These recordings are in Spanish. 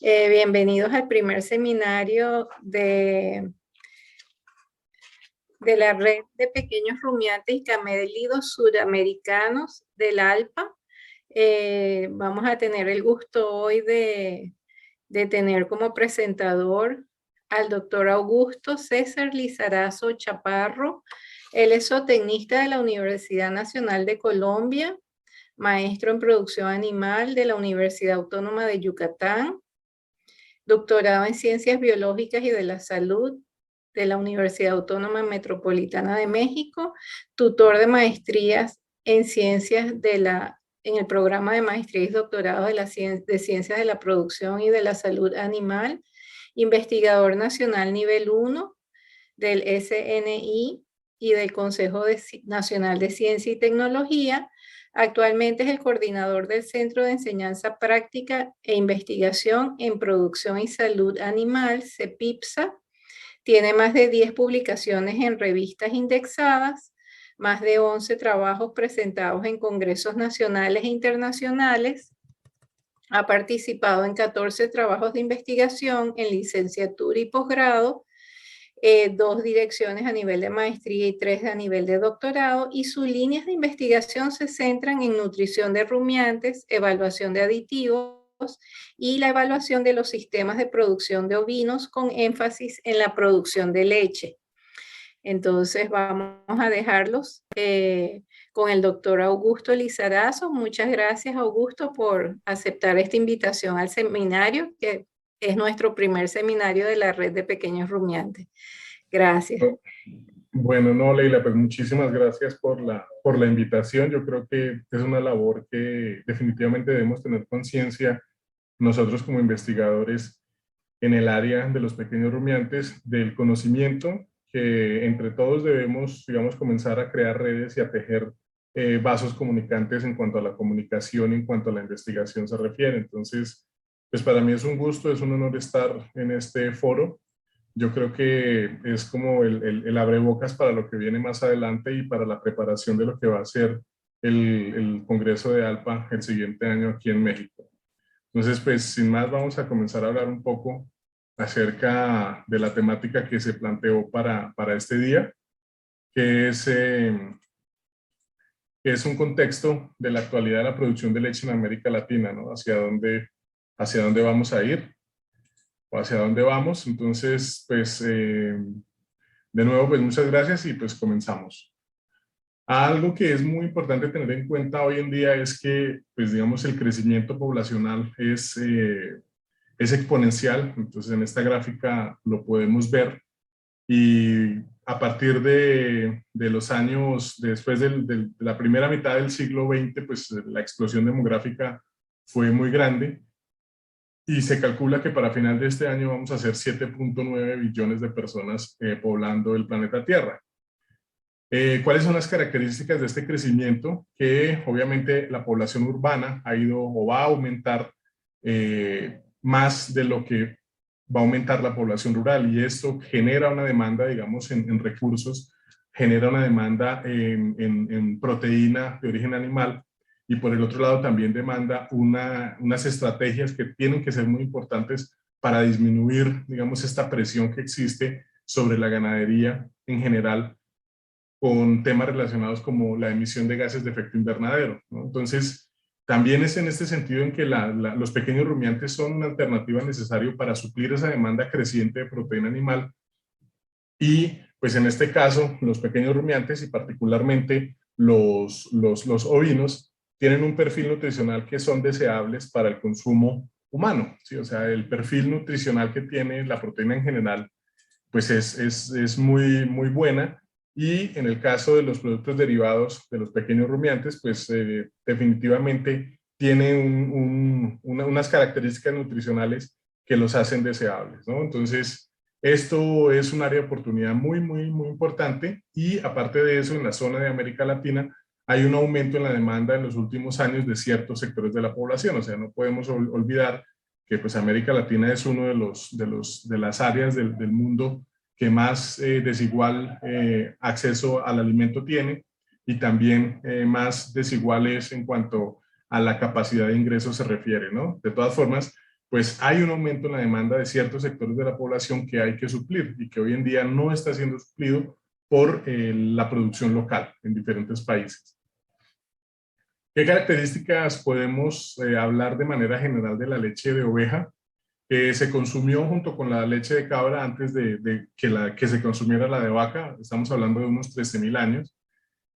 Bienvenidos al primer seminario de la red de pequeños rumiantes y camélidos suramericanos del ALPA. Vamos a tener el gusto hoy de tener como presentador al doctor Augusto César Lizarazo Chaparro. Él es zootecnista de la Universidad Nacional de Colombia, maestro en producción animal de la Universidad Autónoma de Yucatán, doctorado en Ciencias Biológicas y de la Salud de la Universidad Autónoma Metropolitana de México, tutor de maestrías en en el programa de maestría y doctorado de Ciencias de la Producción y de la Salud Animal, investigador nacional nivel 1 del SNI y del Consejo Nacional de Ciencia y Tecnología. Actualmente es el coordinador del Centro de Enseñanza Práctica e Investigación en Producción y Salud Animal, CEPIPSA. Tiene más de 10 publicaciones en revistas indexadas, más de 11 trabajos presentados en congresos nacionales e internacionales. Ha participado en 14 trabajos de investigación en licenciatura y posgrado, 2 direcciones a nivel de maestría y 3 a nivel de doctorado, y sus líneas de investigación se centran en nutrición de rumiantes, evaluación de aditivos y la evaluación de los sistemas de producción de ovinos con énfasis en la producción de leche. Entonces vamos a dejarlos con el doctor Augusto Lizarazo. Muchas gracias, Augusto, por aceptar esta invitación al seminario, que es nuestro primer seminario de la red de pequeños rumiantes. Gracias. Bueno, no, Leila, pues muchísimas gracias por la invitación. Yo creo que es una labor que definitivamente debemos tener conciencia nosotros como investigadores en el área de los pequeños rumiantes, del conocimiento que entre todos debemos, digamos, comenzar a crear redes y a tejer vasos comunicantes en cuanto a la comunicación, en cuanto a la investigación se refiere. Entonces, pues para mí es un gusto, es un honor estar en este foro. Yo creo que es como el abrebocas para lo que viene más adelante y para la preparación de lo que va a ser el Congreso de ALPA el siguiente año aquí en México. Entonces, pues sin más vamos a comenzar a hablar un poco acerca de la temática que se planteó para este día, que es un contexto de la actualidad de la producción de leche en América Latina, ¿no? Hacia dónde vamos a ir o hacia dónde vamos. Entonces, pues, de nuevo, pues muchas gracias y pues comenzamos. Algo que es muy importante tener en cuenta hoy en día es que, pues digamos, el crecimiento poblacional es exponencial. Entonces, en esta gráfica lo podemos ver y a partir de los años, después de la primera mitad del siglo XX, pues la explosión demográfica fue muy grande. Y se calcula que para final de este año vamos a ser 7.9 billones de personas poblando el planeta Tierra. ¿Cuáles son las características de este crecimiento? Que obviamente la población urbana ha ido o va a aumentar más de lo que va a aumentar la población rural, y esto genera una demanda, digamos, en recursos, genera una demanda en proteína de origen animal, y por el otro lado también demanda unas estrategias que tienen que ser muy importantes para disminuir, digamos, esta presión que existe sobre la ganadería en general, con temas relacionados como la emisión de gases de efecto invernadero, ¿no? Entonces, también es en este sentido en que los pequeños rumiantes son una alternativa necesaria para suplir esa demanda creciente de proteína animal. Y pues en este caso, los pequeños rumiantes y particularmente los ovinos tienen un perfil nutricional que son deseables para el consumo humano, ¿sí? O sea, el perfil nutricional que tiene la proteína en general pues es muy, muy buena. Y en el caso de los productos derivados de los pequeños rumiantes, pues definitivamente tienen unas características nutricionales que los hacen deseables, ¿no? Entonces, esto es un área de oportunidad muy, muy, muy importante. Y aparte de eso, en la zona de América Latina hay un aumento en la demanda en los últimos años de ciertos sectores de la población. O sea, no podemos olvidar que pues América Latina es uno de las áreas del mundo que más desigual acceso al alimento tiene, y también más desiguales en cuanto a la capacidad de ingreso se refiere, ¿no? De todas formas, pues hay un aumento en la demanda de ciertos sectores de la población que hay que suplir y que hoy en día no está siendo suplido por la producción local en diferentes países. ¿Qué características podemos hablar de manera general de la leche de oveja? Se consumió junto con la leche de cabra antes de que se consumiera la de vaca, estamos hablando de unos 13.000 años.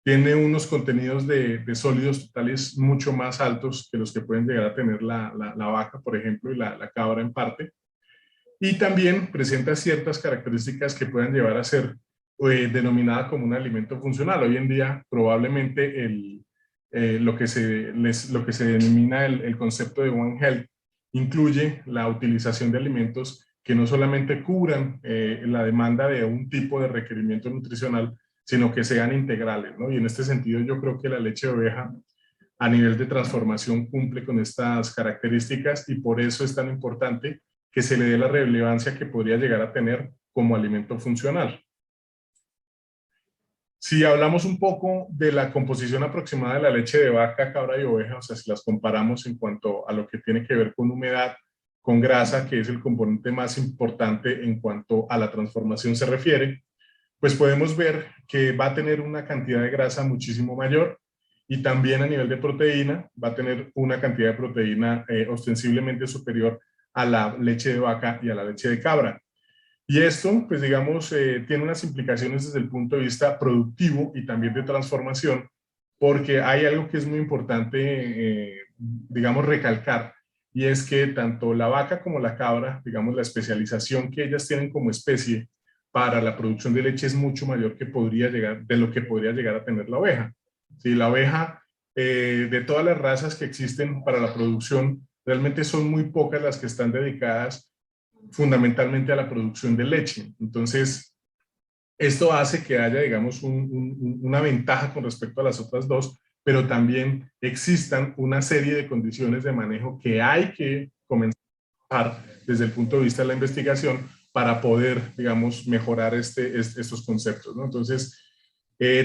Tiene unos contenidos de sólidos totales mucho más altos que los que pueden llegar a tener la vaca, por ejemplo, y la cabra en parte. Y también presenta ciertas características que puedan llevar a ser denominada como un alimento funcional. Hoy en día, probablemente lo que se denomina el concepto de One Health incluye la utilización de alimentos que no solamente cubran la demanda de un tipo de requerimiento nutricional, sino que sean integrales, ¿no? Y en este sentido yo creo que la leche de oveja a nivel de transformación cumple con estas características y por eso es tan importante que se le dé la relevancia que podría llegar a tener como alimento funcional. Si hablamos un poco de la composición aproximada de la leche de vaca, cabra y oveja, o sea, si las comparamos en cuanto a lo que tiene que ver con humedad, con grasa, que es el componente más importante en cuanto a la transformación se refiere, pues podemos ver que va a tener una cantidad de grasa muchísimo mayor y también a nivel de proteína va a tener una cantidad de proteína ostensiblemente superior a la leche de vaca y a la leche de cabra. Y esto, pues digamos, tiene unas implicaciones desde el punto de vista productivo y también de transformación, porque hay algo que es muy importante, digamos, recalcar, y es que tanto la vaca como la cabra, digamos, la especialización que ellas tienen como especie para la producción de leche es mucho mayor que podría llegar, de lo que podría llegar a tener la oveja. Si la oveja, de todas las razas que existen para la producción, realmente son muy pocas las que están dedicadas fundamentalmente a la producción de leche. Entonces, esto hace que haya, digamos, una ventaja con respecto a las otras dos, pero también existan una serie de condiciones de manejo que hay que comenzar a trabajar desde el punto de vista de la investigación para poder, digamos, mejorar estos conceptos, ¿no? Entonces,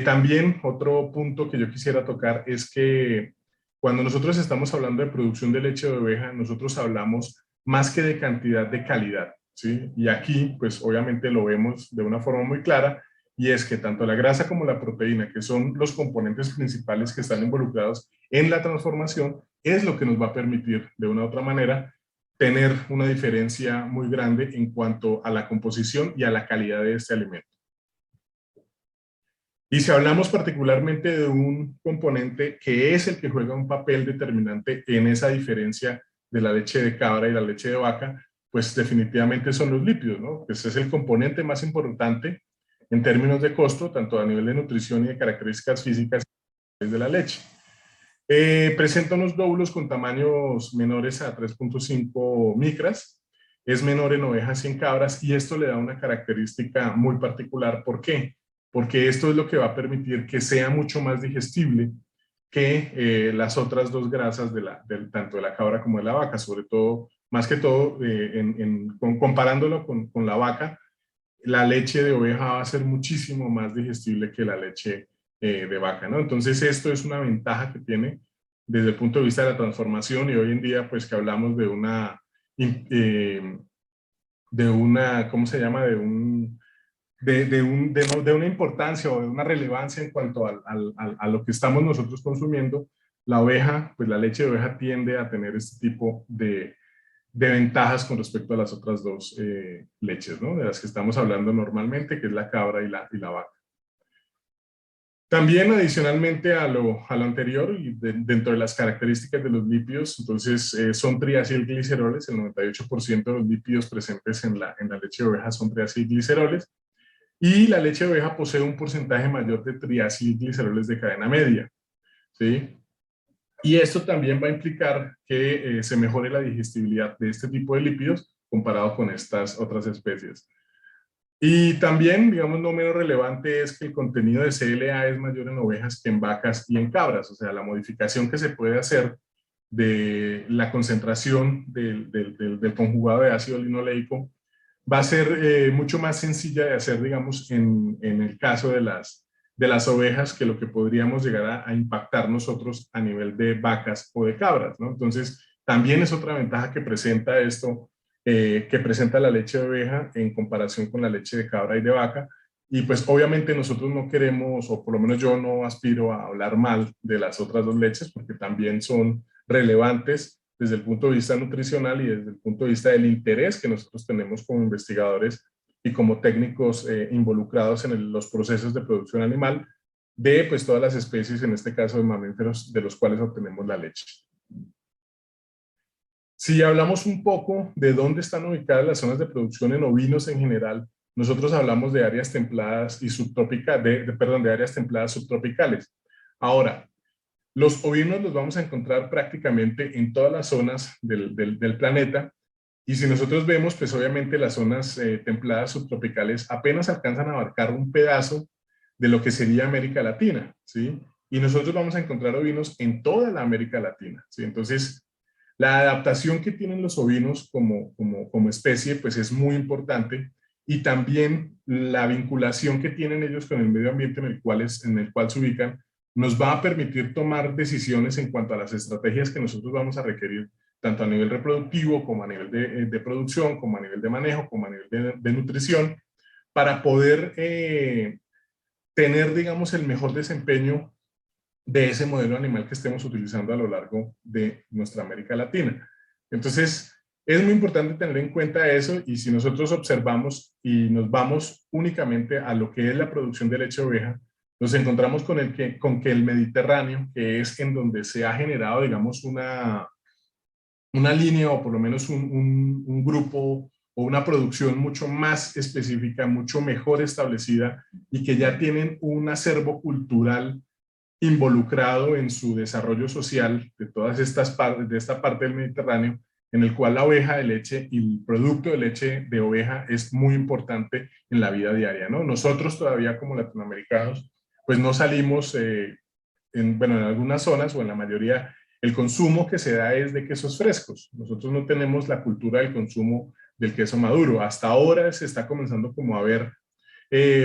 también otro punto que yo quisiera tocar es que cuando nosotros estamos hablando de producción de leche de oveja, nosotros hablamos más que de cantidad, de calidad, ¿sí? Y aquí, pues obviamente lo vemos de una forma muy clara, y es que tanto la grasa como la proteína, que son los componentes principales que están involucrados en la transformación, es lo que nos va a permitir, de una u otra manera, tener una diferencia muy grande en cuanto a la composición y a la calidad de este alimento. Y si hablamos particularmente de un componente que es el que juega un papel determinante en esa diferencia de la leche de cabra y la leche de vaca, pues definitivamente son los lípidos, ¿no? Pues es el componente más importante en términos de costo, tanto a nivel de nutrición y de características físicas de la leche. Presenta unos glóbulos con tamaños menores a 3.5 micras, es menor en ovejas y en cabras, y esto le da una característica muy particular. ¿Por qué? Porque esto es lo que va a permitir que sea mucho más digestible que las otras dos grasas tanto de la cabra como de la vaca, sobre todo, más que todo, comparándolo con la vaca, la leche de oveja va a ser muchísimo más digestible que la leche de vaca, ¿no? Entonces esto es una ventaja que tiene desde el punto de vista de la transformación, y hoy en día pues que hablamos ¿cómo se llama? De una importancia o de una relevancia en cuanto a lo que estamos nosotros consumiendo. La oveja, pues la leche de oveja tiende a tener este tipo de ventajas con respecto a las otras dos leches, ¿no? De las que estamos hablando normalmente, que es la cabra y la vaca. También adicionalmente a lo anterior, y dentro de las características de los lípidos, entonces son triacilgliceroles. El 98% de los lípidos presentes en la leche de oveja son triacilgliceroles, y la leche de oveja posee un porcentaje mayor de triacilgliceroles de cadena media, ¿sí? Y esto también va a implicar que se mejore la digestibilidad de este tipo de lípidos comparado con estas otras especies. Y también, digamos, no menos relevante es que el contenido de CLA es mayor en ovejas que en vacas y en cabras. O sea, la modificación que se puede hacer de la concentración del conjugado de ácido linoleico va a ser mucho más sencilla de hacer, digamos, en el caso de las ovejas, que lo que podríamos llegar a impactar nosotros a nivel de vacas o de cabras, ¿no? Entonces, También es otra ventaja que presenta esto, que presenta la leche de oveja en comparación con la leche de cabra y de vaca. Y pues obviamente nosotros no queremos, o por lo menos yo no aspiro a hablar mal de las otras dos leches, porque también son relevantes desde el punto de vista nutricional y desde el punto de vista del interés que nosotros tenemos como investigadores y como técnicos involucrados en los procesos de producción animal de pues todas las especies, en este caso de mamíferos, de los cuales obtenemos la leche. Si hablamos un poco de dónde están ubicadas las zonas de producción en ovinos en general, nosotros hablamos de áreas templadas y subtropicales, perdón, de áreas templadas subtropicales. Ahora, los ovinos los vamos a encontrar prácticamente en todas las zonas del planeta, y si nosotros vemos, pues obviamente las zonas templadas subtropicales apenas alcanzan a abarcar un pedazo de lo que sería América Latina, ¿sí? Y nosotros vamos a encontrar ovinos en toda la América Latina, ¿sí? Entonces, la adaptación que tienen los ovinos como especie, pues es muy importante, y también la vinculación que tienen ellos con el medio ambiente en el cual se ubican, nos va a permitir tomar decisiones en cuanto a las estrategias que nosotros vamos a requerir, tanto a nivel reproductivo, como a nivel de producción, como a nivel de manejo, como a nivel de nutrición, para poder tener, digamos, el mejor desempeño de ese modelo animal que estemos utilizando a lo largo de nuestra América Latina. Entonces, es muy importante tener en cuenta eso, y si nosotros observamos y nos vamos únicamente a lo que es la producción de leche de oveja, nos encontramos con que el Mediterráneo, que es en donde se ha generado, digamos, una línea, o por lo menos un grupo o una producción mucho más específica, mucho mejor establecida, y que ya tienen un acervo cultural involucrado en su desarrollo social de todas estas partes, de esta parte del Mediterráneo, en el cual la oveja de leche y el producto de leche de oveja es muy importante en la vida diaria, ¿no? Nosotros todavía como latinoamericanos, pues no salimos, bueno, en algunas zonas o en la mayoría, el consumo que se da es de quesos frescos. Nosotros no tenemos la cultura del consumo del queso maduro. Hasta ahora se está comenzando como a ver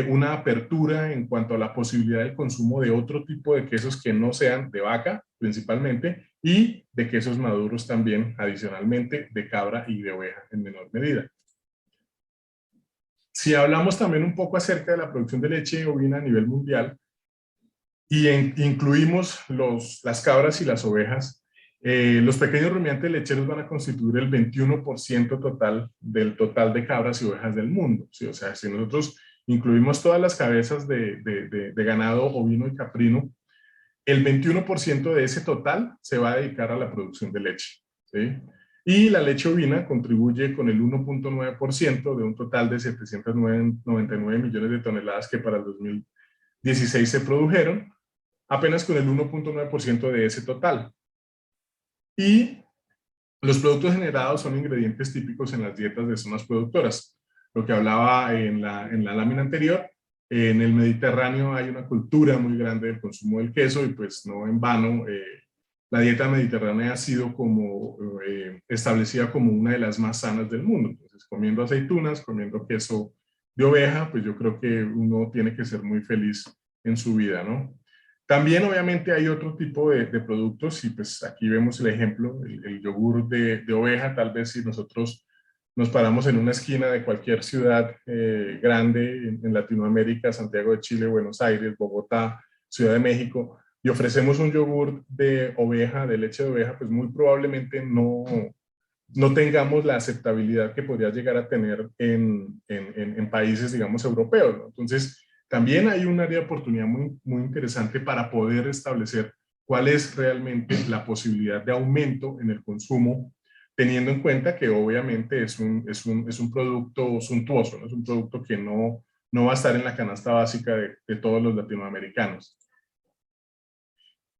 una apertura en cuanto a la posibilidad del consumo de otro tipo de quesos que no sean de vaca, principalmente, y de quesos maduros también, adicionalmente, de cabra y de oveja en menor medida. Si hablamos también un poco acerca de la producción de leche ovina a nivel mundial, y incluimos las cabras y las ovejas, los pequeños rumiantes lecheros van a constituir el 21% total del total de cabras y ovejas del mundo, ¿sí? O sea, si nosotros incluimos todas las cabezas de ganado ovino y caprino, el 21% de ese total se va a dedicar a la producción de leche, ¿sí? Y la leche ovina contribuye con el 1.9% de un total de 799 millones de toneladas que para el 2016 se produjeron, apenas con el 1.9% de ese total. Y los productos generados son ingredientes típicos en las dietas de zonas productoras. Lo que hablaba en la lámina anterior, en el Mediterráneo hay una cultura muy grande del consumo del queso, y pues no en vano la dieta mediterránea ha sido como establecida como una de las más sanas del mundo. Entonces, comiendo aceitunas, comiendo queso de oveja, pues yo creo que uno tiene que ser muy feliz en su vida, ¿no? También obviamente hay otro tipo de productos, y pues aquí vemos el ejemplo, el yogur de oveja. Tal vez si nosotros nos paramos en una esquina de cualquier ciudad grande en Latinoamérica, Santiago de Chile, Buenos Aires, Bogotá, Ciudad de México, y ofrecemos un yogur de oveja, de leche de oveja, pues muy probablemente no tengamos la aceptabilidad que podría llegar a tener en países, digamos, europeos, ¿no? Entonces, también hay un área de oportunidad muy interesante para poder establecer cuál es realmente la posibilidad de aumento en el consumo, teniendo en cuenta que obviamente es un producto suntuoso, ¿no? Es un producto que no va a estar en la canasta básica de todos los latinoamericanos.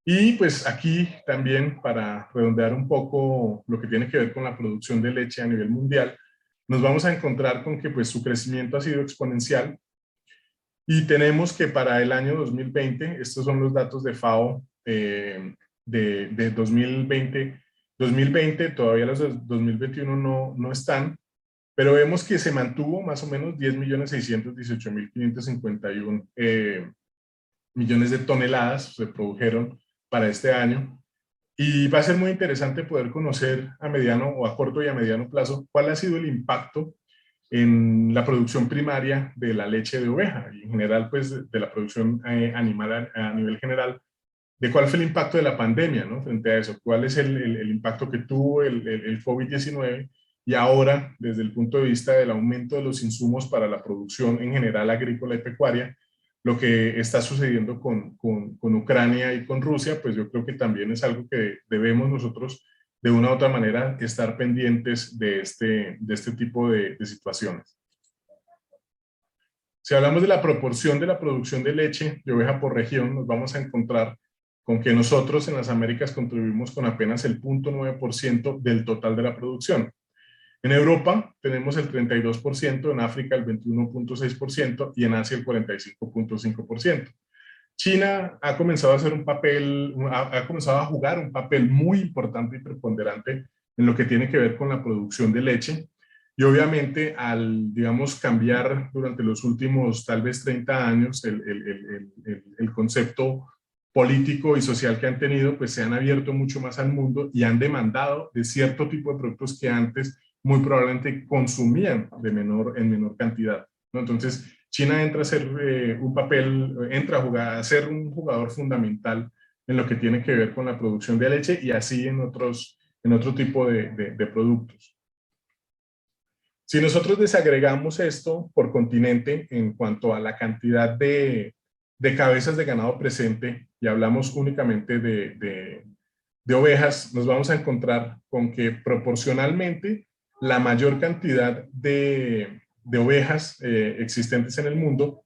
Y pues aquí también, para redondear un poco lo que tiene que ver con la producción de leche a nivel mundial, nos vamos a encontrar con que pues su crecimiento ha sido exponencial, y tenemos que para el año 2020, estos son los datos de FAO de 2020, todavía los de 2021 no están, pero vemos que se mantuvo más o menos 10.618.551 millones de toneladas se produjeron para este año, Y va a ser muy interesante poder conocer a mediano o a corto y a mediano plazo cuál ha sido el impacto en la producción primaria de la leche de oveja y en general pues de la producción animal a nivel general, de cuál fue el impacto de la pandemia, ¿no? Frente a eso, cuál es el impacto que tuvo el COVID-19 y ahora desde el punto de vista del aumento de los insumos para la producción en general agrícola y pecuaria, lo que está sucediendo con Ucrania y con Rusia, pues yo creo que también es algo que debemos nosotros de una u otra manera estar pendientes de este tipo de situaciones. Si hablamos de la proporción de la producción de leche de oveja por región, nos vamos a encontrar con que nosotros en las Américas contribuimos con apenas el 0.9% del total de la producción. En Europa tenemos el 32%, en África el 21.6% y en Asia el 45.5%. China ha comenzado a hacer un papel, ha comenzado a jugar un papel muy importante y preponderante en lo que tiene que ver con la producción de leche. Y obviamente al, digamos, cambiar durante los últimos tal vez 30 años el concepto político y social que han tenido, pues se han abierto mucho más al mundo y han demandado de cierto tipo de productos que antes muy probablemente consumían en menor cantidad, ¿no? Entonces, China entra a ser un papel, entra a jugar, a ser un jugador fundamental en lo que tiene que ver con la producción de leche y así en otro tipo de productos. Si nosotros desagregamos esto por continente en cuanto a la cantidad de cabezas de ganado presente y hablamos únicamente de ovejas, nos vamos a encontrar con que proporcionalmente la mayor cantidad de ovejas existentes en el mundo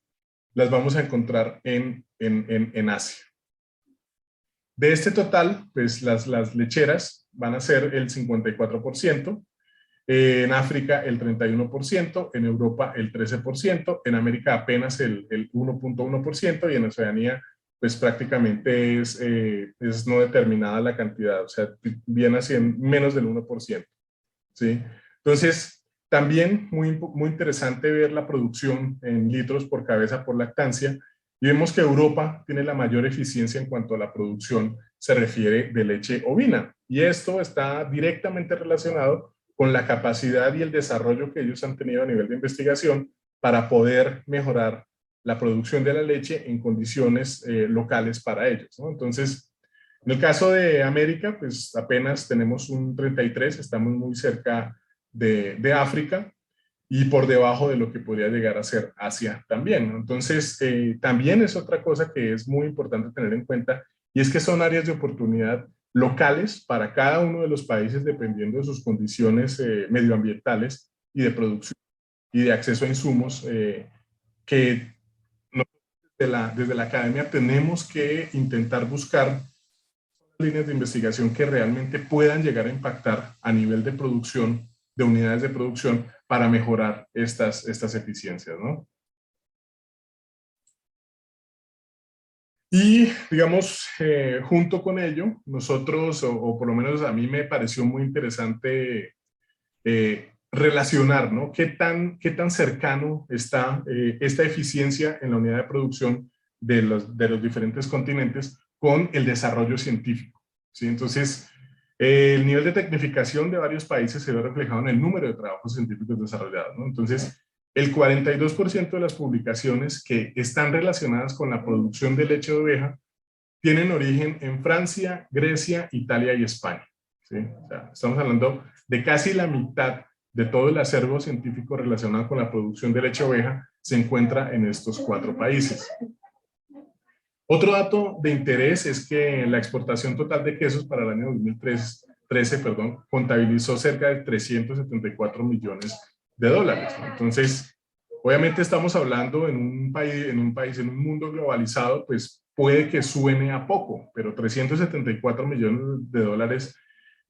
las vamos a encontrar en Asia. De este total, pues las lecheras van a ser el 54%, en África el 31%, en Europa el 13%, en América apenas el 1.1% y en Oceanía pues prácticamente es no determinada la cantidad, o sea, viene así en menos del 1%, ¿sí? Entonces, también muy interesante ver la producción en litros por cabeza por lactancia y vemos que Europa tiene la mayor eficiencia en cuanto a la producción se refiere de leche ovina y esto está directamente relacionado con la capacidad y el desarrollo que ellos han tenido a nivel de investigación para poder mejorar la producción de la leche en condiciones locales para ellos, ¿no? Entonces, en el caso de América, pues apenas tenemos un 33, estamos muy cerca de África y por debajo de lo que podría llegar a ser Asia también, ¿no? Entonces, también es otra cosa que es muy importante tener en cuenta y es que son áreas de oportunidad locales para cada uno de los países dependiendo de sus condiciones medioambientales y de producción y de acceso a insumos que desde la academia tenemos que intentar buscar líneas de investigación que realmente puedan llegar a impactar a nivel de producción, de unidades de producción, para mejorar estas eficiencias, ¿no? Y, digamos, junto con ello, nosotros, o por lo menos a mí me pareció muy interesante relacionar, ¿no? ¿Qué tan cercano está esta eficiencia en la unidad de producción de los diferentes continentes con el desarrollo científico? ¿Sí? Entonces, el nivel de tecnificación de varios países se ve reflejado en el número de trabajos científicos desarrollados, ¿no? Entonces, el 42% de las publicaciones que están relacionadas con la producción de leche de oveja tienen origen en Francia, Grecia, Italia y España, ¿sí? O sea, estamos hablando de casi la mitad de todo el acervo científico relacionado con la producción de leche de oveja se encuentra en estos 4 países. Otro dato de interés es que la exportación total de quesos para el año 2013, contabilizó cerca de 374 millones de dólares. Entonces, obviamente estamos hablando en un en un mundo globalizado, pues puede que suene a poco, pero 374 millones de dólares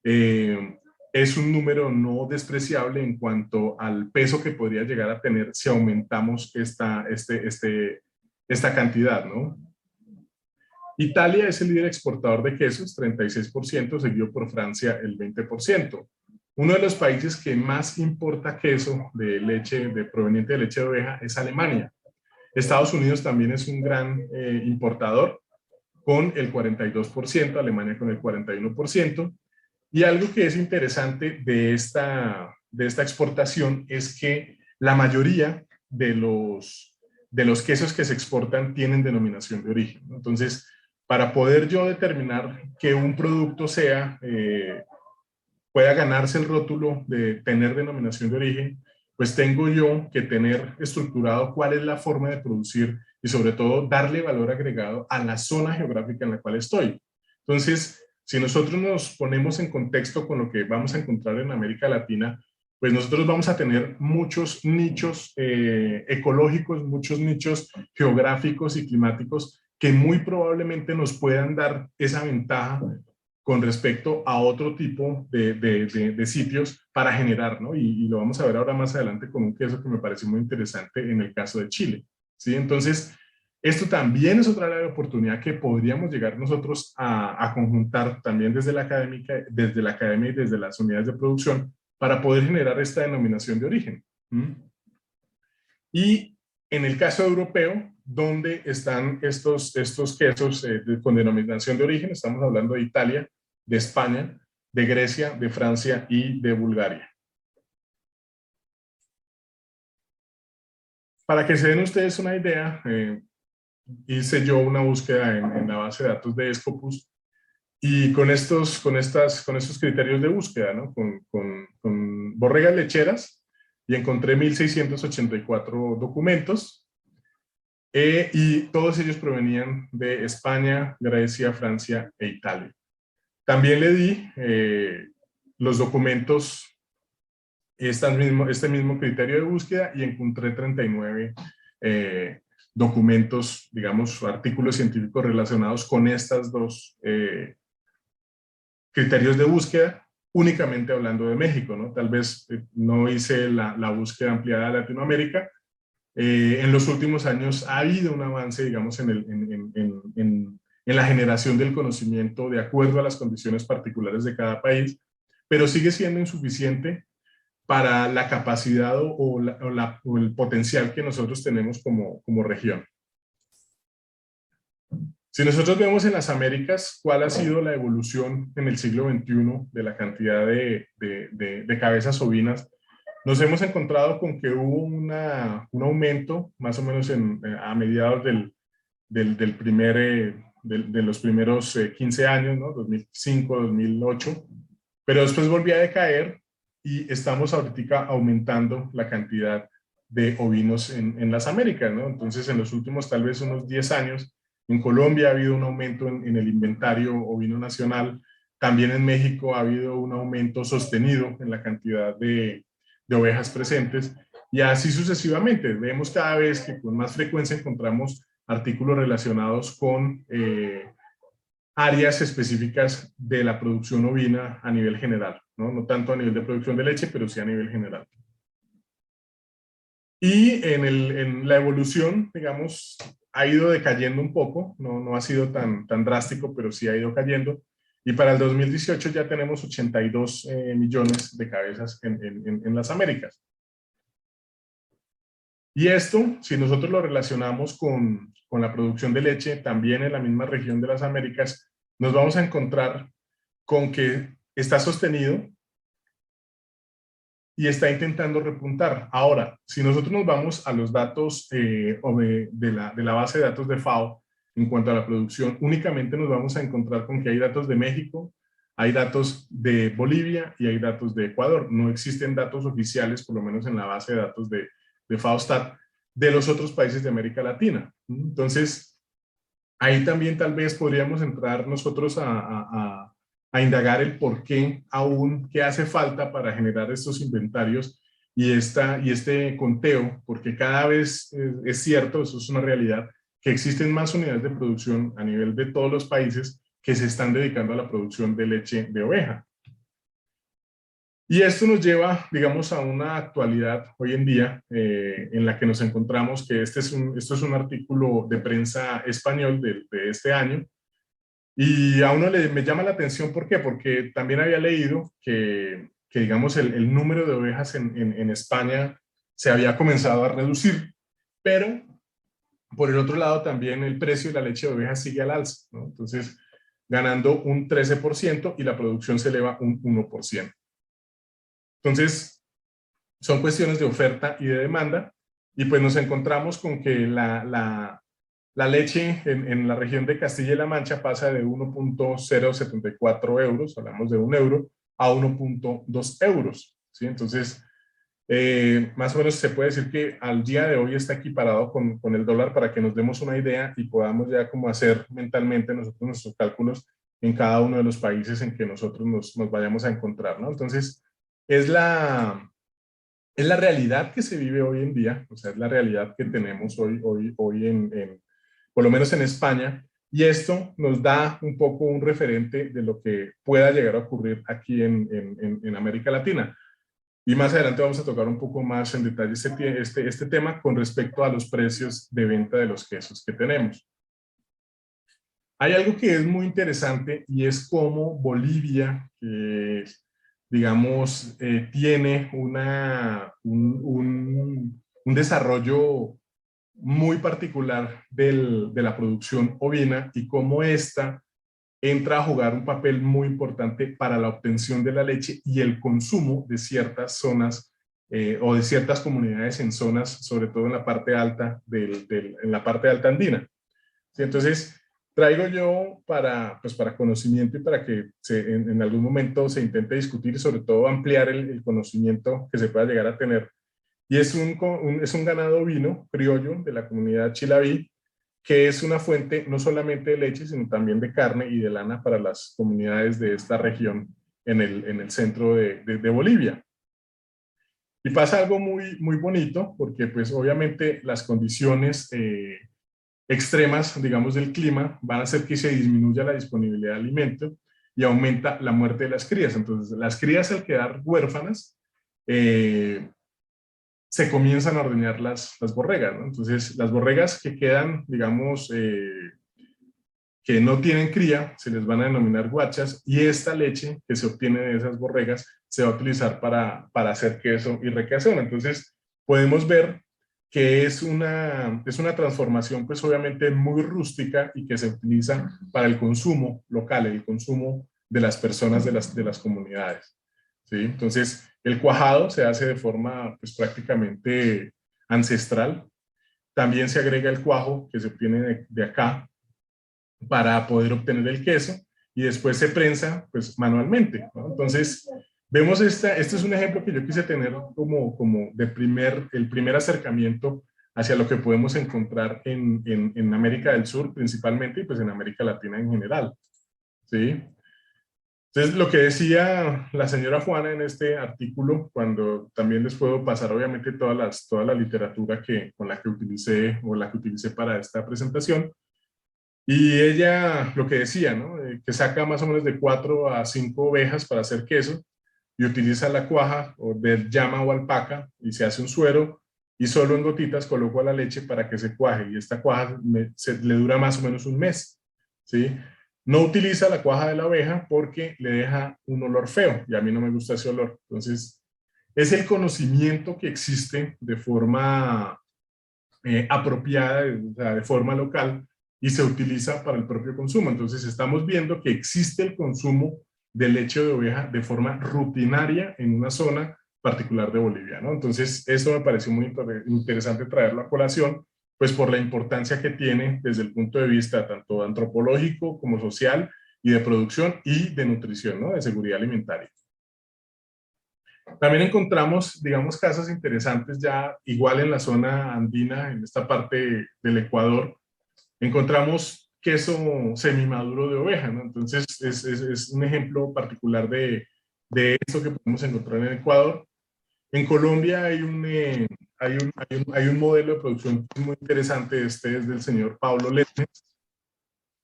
es un número no despreciable en cuanto al peso que podría llegar a tener si aumentamos esta cantidad, ¿no? Italia es el líder exportador de quesos, 36%, seguido por Francia, el 20%. Uno de los países que más importa queso de leche, proveniente de leche de oveja, es Alemania. Estados Unidos también es un gran importador. con el 42%, Alemania con el 41%. Y algo que es interesante de esta exportación es que la mayoría de los quesos que se exportan tienen denominación de origen, ¿no? Entonces, para poder yo determinar que un producto pueda ganarse el rótulo de tener denominación de origen, pues tengo yo que tener estructurado cuál es la forma de producir y sobre todo darle valor agregado a la zona geográfica en la cual estoy. Entonces, si nosotros nos ponemos en contexto con lo que vamos a encontrar en América Latina, pues nosotros vamos a tener muchos nichos ecológicos, muchos nichos geográficos y climáticos que muy probablemente nos puedan dar esa ventaja con respecto a otro tipo de sitios para generar, ¿no? Y lo vamos a ver ahora más adelante con un queso que me parece muy interesante en el caso de Chile, ¿sí? Entonces, esto también es otra área de oportunidad que podríamos llegar nosotros a conjuntar también desde la academia y desde las unidades de producción para poder generar esta denominación de origen. Y en el caso europeo, ¿dónde están estos quesos con denominación de origen? Estamos hablando de Italia, de España, de Grecia, de Francia y de Bulgaria. Para que se den ustedes una idea, hice yo una búsqueda en la base de datos de Scopus y con estos criterios de búsqueda, ¿no? Con borregas lecheras, y encontré 1.684 documentos, y todos ellos provenían de España, Grecia, Francia e Italia. También le di los documentos, este mismo criterio de búsqueda, y encontré 39 documentos, digamos, artículos científicos relacionados con estos dos criterios de búsqueda, únicamente hablando de México, ¿no? Tal vez no hice la búsqueda ampliada de Latinoamérica. En los últimos años ha habido un avance, digamos, en la generación del conocimiento de acuerdo a las condiciones particulares de cada país, pero sigue siendo insuficiente para la capacidad o el potencial que nosotros tenemos como región. Si nosotros vemos en las Américas cuál ha sido la evolución en el siglo XXI de la cantidad de cabezas ovinas, nos hemos encontrado con que hubo un aumento más o menos a mediados de los primeros 15 años, ¿no? 2005, 2008, pero después volvió a decaer y estamos ahorita aumentando la cantidad de ovinos en las Américas, ¿no? Entonces, en los últimos tal vez unos 10 años, en Colombia ha habido un aumento en el inventario ovino nacional. También en México ha habido un aumento sostenido en la cantidad de ovejas presentes, y así sucesivamente. Vemos cada vez que con más frecuencia encontramos artículos relacionados con áreas específicas de la producción ovina a nivel general, ¿no? No tanto a nivel de producción de leche, pero sí a nivel general. Y en la evolución, digamos, ha ido decayendo un poco, no ha sido tan drástico, pero sí ha ido cayendo. Y para el 2018 ya tenemos 82 millones de cabezas en las Américas. Y esto, si nosotros lo relacionamos con la producción de leche, también en la misma región de las Américas, nos vamos a encontrar con que está sostenido y está intentando repuntar. Ahora, si nosotros nos vamos a los datos de la base de datos de FAO en cuanto a la producción, únicamente nos vamos a encontrar con que hay datos de México, hay datos de Bolivia y hay datos de Ecuador. No existen datos oficiales, por lo menos en la base de datos de FAO-Stat, de los otros países de América Latina. Entonces, ahí también tal vez podríamos entrar nosotros a indagar el por qué aún, qué hace falta para generar estos inventarios y este conteo, porque cada vez es cierto, eso es una realidad, que existen más unidades de producción a nivel de todos los países que se están dedicando a la producción de leche de oveja. Y esto nos lleva, digamos, a una actualidad hoy en día en la que nos encontramos que esto es un artículo de prensa español de este año, y a uno me llama la atención. ¿Por qué? Porque también había leído que digamos, el número de ovejas en España se había comenzado a reducir, pero Por el otro lado, también el precio de la leche de oveja sigue al alza, ¿no? Entonces, ganando un 13% y la producción se eleva un 1%. Entonces, son cuestiones de oferta y de demanda, y pues nos encontramos con que la leche en la región de Castilla y La Mancha pasa de 1.074 euros, hablamos de 1 euro, a 1.2 euros, ¿sí? Entonces, más o menos se puede decir que al día de hoy está equiparado con el dólar, para que nos demos una idea y podamos ya como hacer mentalmente nosotros nuestros cálculos en cada uno de los países en que nosotros nos vayamos a encontrar, ¿no? Entonces, es la realidad que se vive hoy en día, o sea, es la realidad que tenemos hoy por lo menos en España, y esto nos da un poco un referente de lo que pueda llegar a ocurrir aquí en América Latina. Y más adelante vamos a tocar un poco más en detalle este tema con respecto a los precios de venta de los quesos que tenemos. Hay algo que es muy interesante, y es cómo Bolivia, digamos, tiene un desarrollo muy particular de la producción ovina, y cómo esta entra a jugar un papel muy importante para la obtención de la leche y el consumo de ciertas zonas o de ciertas comunidades en zonas, sobre todo en la parte alta, en la parte alta andina. ¿Sí? Entonces, traigo yo pues para conocimiento, y para que en algún momento se intente discutir y sobre todo ampliar el conocimiento que se pueda llegar a tener. Y es un ganado ovino criollo de la comunidad Chilaví, que es una fuente no solamente de leche, sino también de carne y de lana para las comunidades de esta región en el centro de Bolivia. Y pasa algo muy, muy bonito, porque pues obviamente las condiciones extremas, digamos, del clima van a hacer que se disminuya la disponibilidad de alimento y aumenta la muerte de las crías. Entonces, las crías, al quedar huérfanas, se comienzan a ordeñar las borregas, ¿no? Entonces, las borregas que quedan, digamos, que no tienen cría, se les van a denominar guachas, y esta leche que se obtiene de esas borregas se va a utilizar para hacer queso y requesón. Entonces, podemos ver que es una transformación, pues obviamente muy rústica, y que se utiliza para el consumo local, el consumo de las personas de las comunidades, ¿sí? Entonces, el cuajado se hace de forma pues prácticamente ancestral. También se agrega el cuajo que se obtiene de acá para poder obtener el queso, y después se prensa pues manualmente, ¿no? Entonces, vemos este es un ejemplo que yo quise tener como el primer acercamiento hacia lo que podemos encontrar en América del Sur principalmente, y pues en América Latina en general, ¿sí? Entonces, lo que decía la señora Juana en este artículo, cuando también les puedo pasar obviamente toda la literatura con la que utilicé, o la que utilicé para esta presentación, y ella lo que decía, ¿no? Que saca más o menos de 4 a 5 ovejas para hacer queso, y utiliza la cuaja o de llama o alpaca, y se hace un suero, y solo en gotitas coloco a la leche para que se cuaje, y esta cuaja le dura más o menos un mes, ¿sí? No utiliza la cuaja de la oveja porque le deja un olor feo, y a mí no me gusta ese olor. Entonces, es el conocimiento que existe de forma apropiada, o sea, de forma local, y se utiliza para el propio consumo. Entonces, estamos viendo que existe el consumo de leche de oveja de forma rutinaria en una zona particular de Bolivia, ¿no? Entonces, esto me pareció muy interesante traerlo a colación, pues por la importancia que tiene desde el punto de vista tanto antropológico como social, y de producción y de nutrición, ¿no? De seguridad alimentaria. También encontramos, digamos, casos interesantes ya igual en la zona andina, en esta parte del Ecuador. Encontramos queso semimaduro de oveja, ¿no? Entonces, es un ejemplo particular de esto que podemos encontrar en Ecuador. En Colombia hay un modelo de producción muy interesante, este es del señor Pablo Letnes,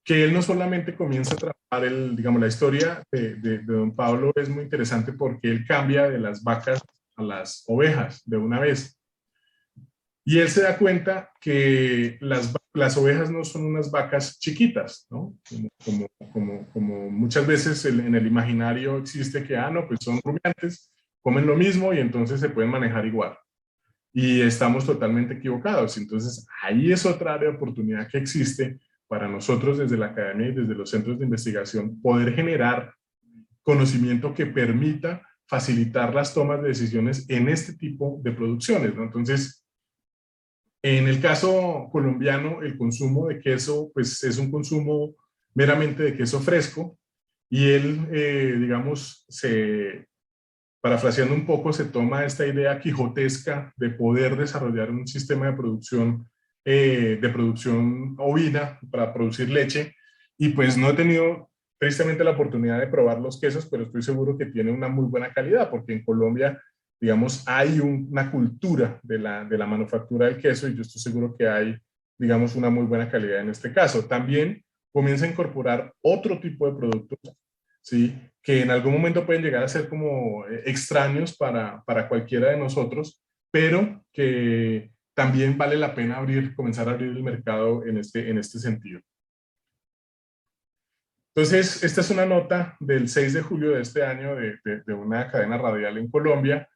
que él no solamente comienza a trabajar digamos, la historia de don Pablo es muy interesante, porque él cambia de las vacas a las ovejas de una vez. Y él se da cuenta que las ovejas no son unas vacas chiquitas, ¿no? Como muchas veces en el imaginario existe que, no, pues son rumiantes, comen lo mismo y entonces se pueden manejar igual. y estamos totalmente equivocados. Entonces, ahí es otra área de oportunidad que existe para nosotros desde la academia y desde los centros de investigación, poder generar conocimiento que permita facilitar las tomas de decisiones en este tipo de producciones, ¿no? Entonces, en el caso colombiano, el consumo de queso, pues es un consumo meramente de queso fresco, y él, digamos, parafraseando un poco, se toma esta idea quijotesca de poder desarrollar un sistema de producción ovina para producir leche, y pues no he tenido tristemente la oportunidad de probar los quesos, pero estoy seguro que tiene una muy buena calidad, porque en Colombia, digamos, hay una cultura de la manufactura del queso, y yo estoy seguro que hay, digamos, una muy buena calidad en este caso. También comienza a incorporar otro tipo de productos, ¿sí?, que en algún momento pueden llegar a ser como extraños para cualquiera de nosotros, pero que también vale la pena comenzar a abrir el mercado en este sentido. Entonces, esta es una nota del 6 de julio de este año de una cadena radial en Colombia,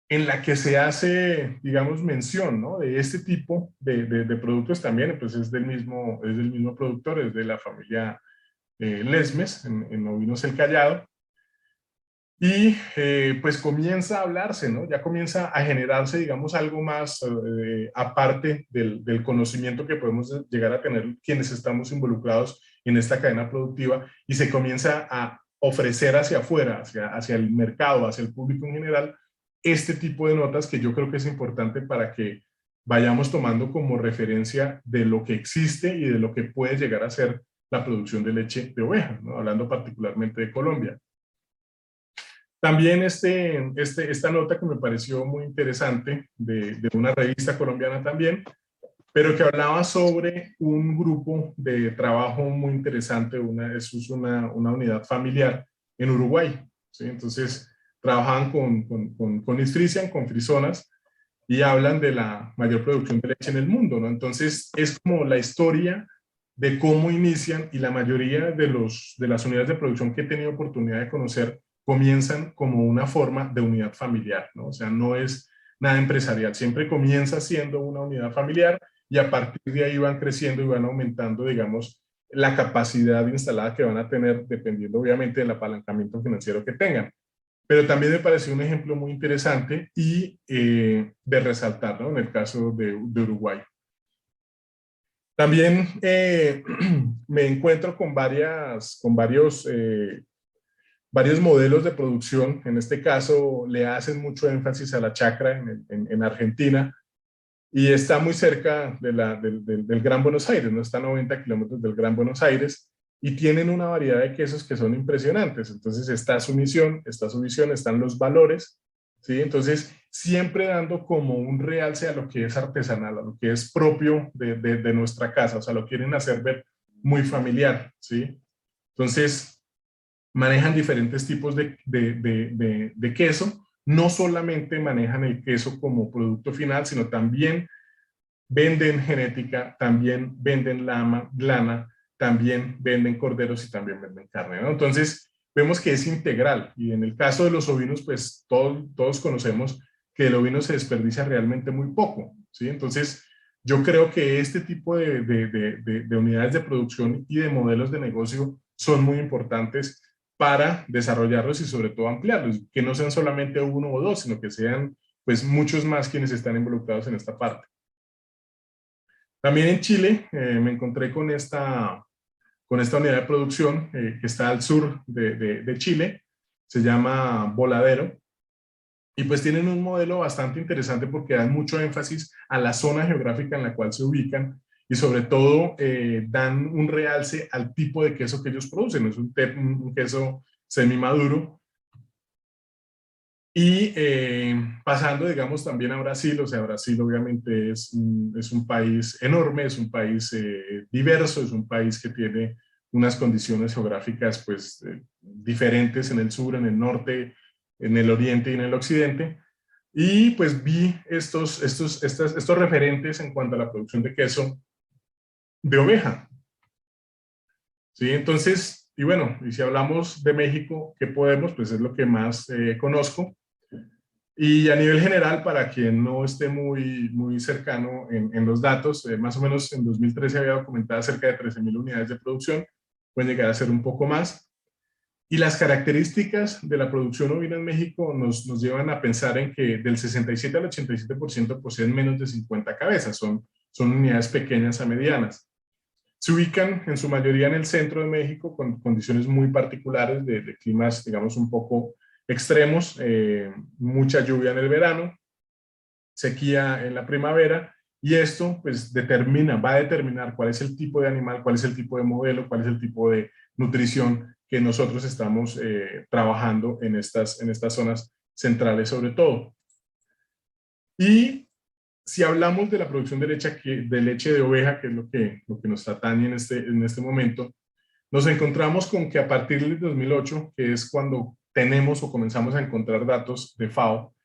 en la que se hace, digamos, mención, ¿no?, de este tipo de productos también. Pues es del mismo productor, es de la familia Lesmes, en Ovinos El Callado. Y pues comienza a hablarse, ¿no? Ya comienza a generarse, digamos, algo más aparte del conocimiento que podemos llegar a tener quienes estamos involucrados en esta cadena productiva, y se comienza a ofrecer hacia afuera, hacia el mercado, hacia el público en general, este tipo de notas, que yo creo que es importante para que vayamos tomando como referencia de lo que existe y de lo que puede llegar a ser la producción de leche de oveja, ¿no? Hablando particularmente de Colombia. También esta nota que me pareció muy interesante, de una revista colombiana también, pero que hablaba sobre un grupo de trabajo muy interesante, es una unidad familiar en Uruguay, ¿sí? Entonces, trabajan con Nutrición, con frisonas, y hablan de la mayor producción de leche en el mundo, ¿no? Entonces, es como la historia de cómo inician, y la mayoría de las unidades de producción que he tenido oportunidad de conocer comienzan como una forma de unidad familiar, ¿no? O sea, no es nada empresarial, siempre comienza siendo una unidad familiar, y a partir de ahí van creciendo y van aumentando, digamos, la capacidad instalada que van a tener, dependiendo obviamente del apalancamiento financiero que tengan. Pero también me pareció un ejemplo muy interesante y de resaltar, ¿no?, en el caso de Uruguay. También me encuentro con varios modelos de producción. En este caso le hacen mucho énfasis a la chacra en Argentina, y está muy cerca del Gran Buenos Aires, no está a 90 kilómetros del Gran Buenos Aires, y tienen una variedad de quesos que son impresionantes. Entonces está su misión, está su visión, están los valores, ¿sí? Entonces siempre dando como un realce a lo que es artesanal, a lo que es propio de nuestra casa, o sea, lo quieren hacer ver muy familiar, ¿sí? Entonces manejan diferentes tipos de queso. No solamente manejan el queso como producto final, sino también venden genética, también venden lana, también venden corderos y también venden carne, ¿no? Entonces, vemos que es integral, y en el caso de los ovinos, pues todos conocemos que el ovino se desperdicia realmente muy poco, ¿sí? Entonces, yo creo que este tipo de unidades de producción y de modelos de negocio son muy importantes para desarrollarlos y sobre todo ampliarlos, que no sean solamente uno o dos, sino que sean pues muchos más quienes están involucrados en esta parte. También en Chile me encontré con esta unidad de producción que está al sur de Chile, se llama Voladero, y pues tienen un modelo bastante interesante porque dan mucho énfasis a la zona geográfica en la cual se ubican, y sobre todo dan un realce al tipo de queso que ellos producen. Es un queso semimaduro. Y pasando, digamos, también a Brasil. O sea, Brasil obviamente es un país enorme, es un país diverso, es un país que tiene unas condiciones geográficas pues diferentes en el sur, en el norte, en el oriente y en el occidente. Y pues vi estos referentes en cuanto a la producción de queso de oveja, ¿sí? Entonces, y bueno, y si hablamos de México, ¿qué podemos? Pues es lo que más conozco. Y a nivel general, para quien no esté muy cercano en los datos, más o menos en 2013 había documentado cerca de 13.000 unidades de producción, pueden llegar a ser un poco más. Y las características de la producción ovina en México nos llevan a pensar en que del 67 al 87% poseen menos de 50 cabezas, son unidades pequeñas a medianas. Se ubican en su mayoría en el centro de México con condiciones muy particulares de climas, digamos, un poco extremos, mucha lluvia en el verano, sequía en la primavera, y esto pues va a determinar cuál es el tipo de animal, cuál es el tipo de modelo, cuál es el tipo de nutrición que nosotros estamos trabajando en estas zonas centrales sobre todo. Y si hablamos de la producción de leche de oveja, que es lo que nos atañe en este momento, nos encontramos con que a partir del 2008, que es cuando tenemos o comenzamos a encontrar datos de FAO,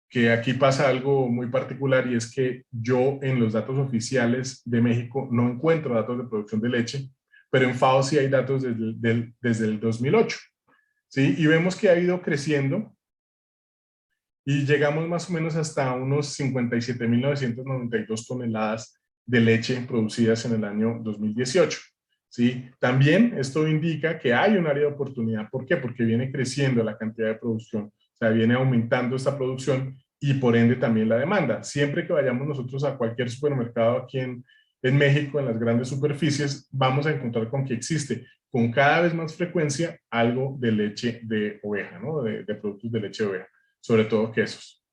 que aquí pasa algo muy particular, y es que yo en los datos oficiales de México no encuentro datos de producción de leche, pero en FAO sí hay datos desde el 2008, ¿sí? Y vemos que ha ido creciendo y llegamos más o menos hasta unos 57.992 toneladas de leche producidas en el año 2018. ¿Sí? También esto indica que hay un área de oportunidad. ¿Por qué? Porque viene creciendo la cantidad de producción, o sea, viene aumentando esta producción y por ende también la demanda. Siempre que vayamos nosotros a cualquier supermercado aquí en México, en las grandes superficies, vamos a encontrar con que existe con cada vez más frecuencia algo de leche de oveja, ¿no? De productos de leche de oveja, sobre todo quesos.